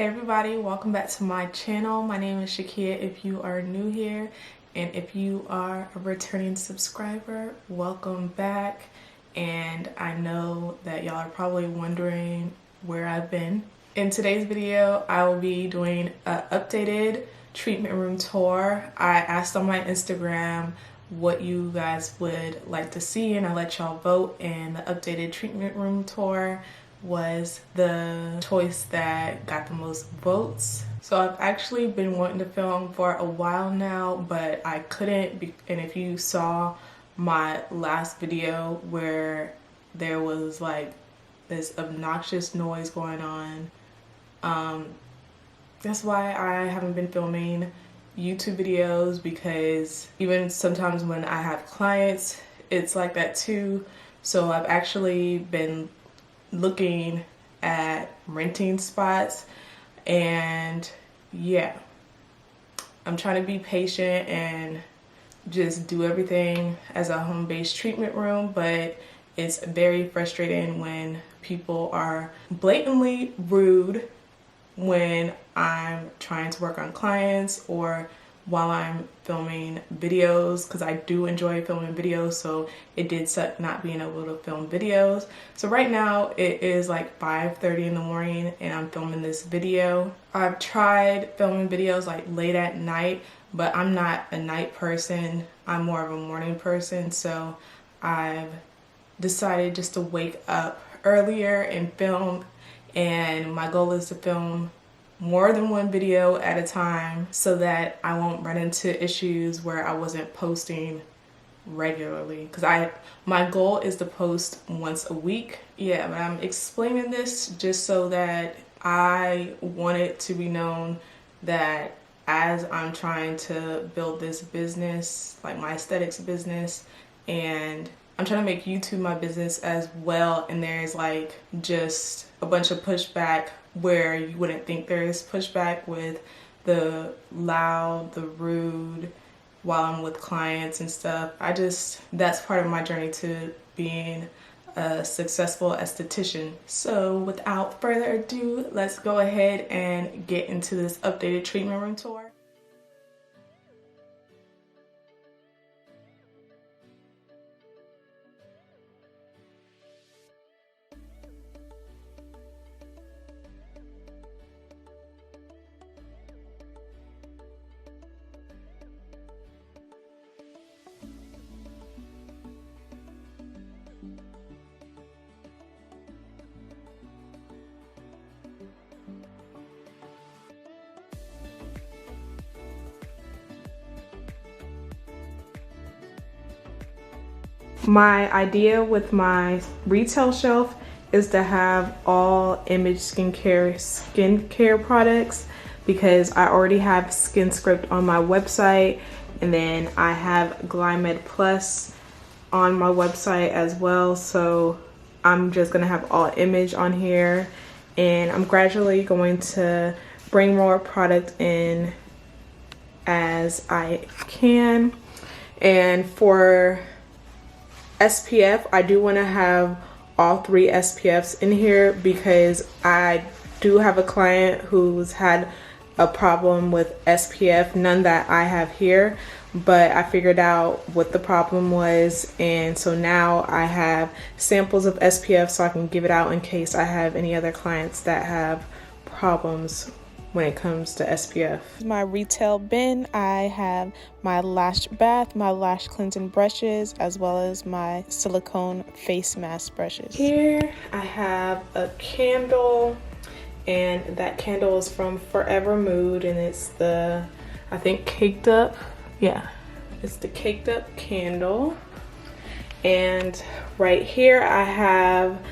Hey everybody, welcome back to my channel. My name is Shakia if you are new here, and if you are a returning subscriber, welcome back. And I know that y'all are probably wondering where I've been. In today's video, I will be doing an updated treatment room tour. I asked on my Instagram what you guys would like to see, and I let y'all vote, and the updated treatment room tour was the choice that got the most votes. So I've actually been wanting to film for a while now, but I couldn't and if you saw my last video where there was like this obnoxious noise going on, that's why I haven't been filming YouTube videos, because even sometimes when I have clients, it's like that too. So I've actually been looking at renting spots, and yeah, I'm trying to be patient and just do everything as a home-based treatment room, but it's very frustrating when people are blatantly rude when I'm trying to work on clients or while I'm filming videos, because I do enjoy filming videos, so it did suck not being able to film videos. So right now it is like 5:30 in the morning and I'm filming this video. I've tried filming videos like late at night, but I'm not a night person. I'm more of a morning person, so I've decided just to wake up earlier and film, and my goal is to film more than one video at a time so that I won't run into issues where I wasn't posting regularly, because my goal is to post once a week. Yeah, but I'm explaining this just so that I want it to be known that as I'm trying to build this business, like my aesthetics business, and I'm trying to make YouTube my business as well, and there's like just a bunch of pushback where you wouldn't think there is pushback with the loud, the rude while I'm with clients and stuff. That's part of my journey to being a successful esthetician. So without further ado, let's go ahead and get into this updated treatment room tour. My idea with my retail shelf is to have all Image skincare products, because I already have Skin Script on my website, and then I have Glymed Plus on my website as well. So I'm just gonna have all Image on here, and I'm gradually going to bring more product in as I can. And for SPF, I do want to have all 3 SPFs in here, because I do have a client who's had a problem with SPF, none that I have here, but I figured out what the problem was, and so now I have samples of SPF so I can give it out in case I have any other clients that have problems when it comes to SPF. My retail bin, I have my lash bath, my lash cleansing brushes, as well as my silicone face mask brushes. Here I have a candle, and that candle is from Forever Mood, and it's the, I think, Caked Up. Yeah, it's the Caked Up candle. And right here I have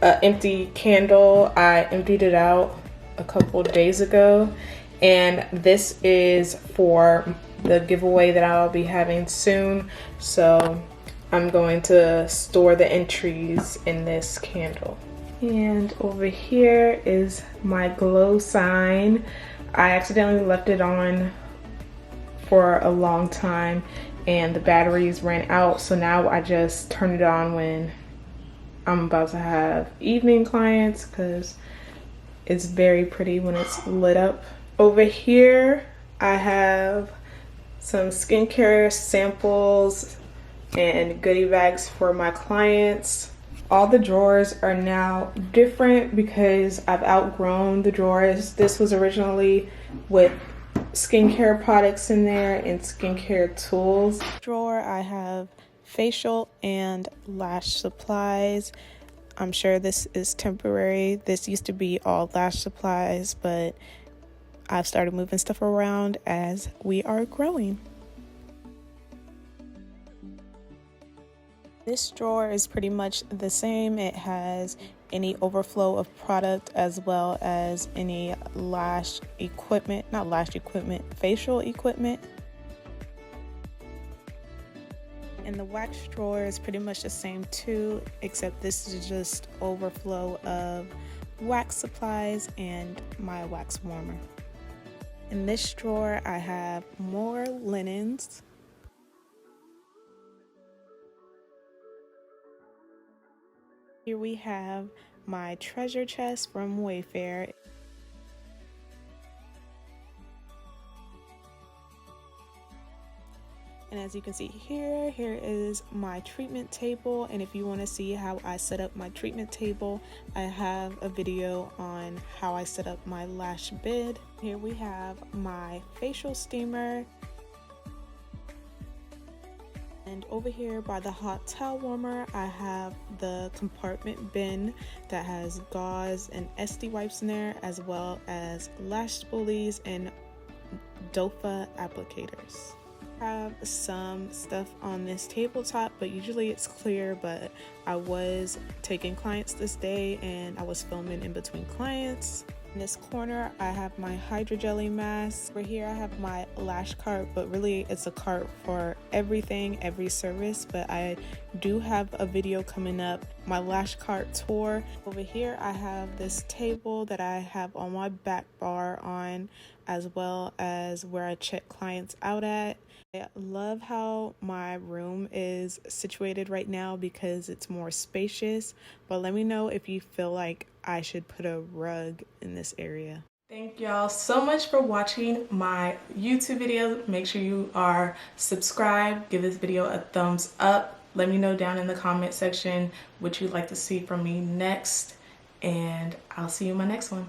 an empty candle. I emptied it out a couple days ago, and this is for the giveaway that I'll be having soon, so I'm going to store the entries in this candle. And over here is my glow sign. I accidentally left it on for a long time and the batteries ran out, so now I just turn it on when I'm about to have evening clients, because It's very pretty when it's lit up. Over here, I have some skincare samples and goodie bags for my clients. All the drawers are now different because I've outgrown the drawers. This was originally with skincare products in there and skincare tools. Drawer, I have facial and lash supplies. I'm sure this is temporary. This used to be all lash supplies, but I've started moving stuff around as we are growing. This drawer is pretty much the same. It has any overflow of product as well as any lash equipment, not lash equipment, facial equipment. And the wax drawer is pretty much the same too, except this is just overflow of wax supplies and my wax warmer. In this drawer, I have more linens. Here we have my treasure chest from Wayfair. And as you can see here is my treatment table. And if you want to see how I set up my treatment table, I have a video on how I set up my lash bed. Here we have my facial steamer. And over here by the hot towel warmer, I have the compartment bin that has gauze and SD wipes in there, as well as lash spoolies and dofa applicators. I have some stuff on this tabletop, but usually it's clear, but I was taking clients this day and I was filming in between clients. In this corner, I have my hydrogelly mask. Over here, I have my lash cart, but really it's a cart for everything, every service, but I do have a video coming up, my lash cart tour. Over here, I have this table that I have on my back bar on, as well as where I check clients out at. I love how my room is situated right now because it's more spacious, but let me know if you feel like I should put a rug in this area. Thank y'all so much for watching my YouTube video. Make sure you are subscribed, give this video a thumbs up. Let me know down in the comment section what you'd like to see from me next, and I'll see you in my next one.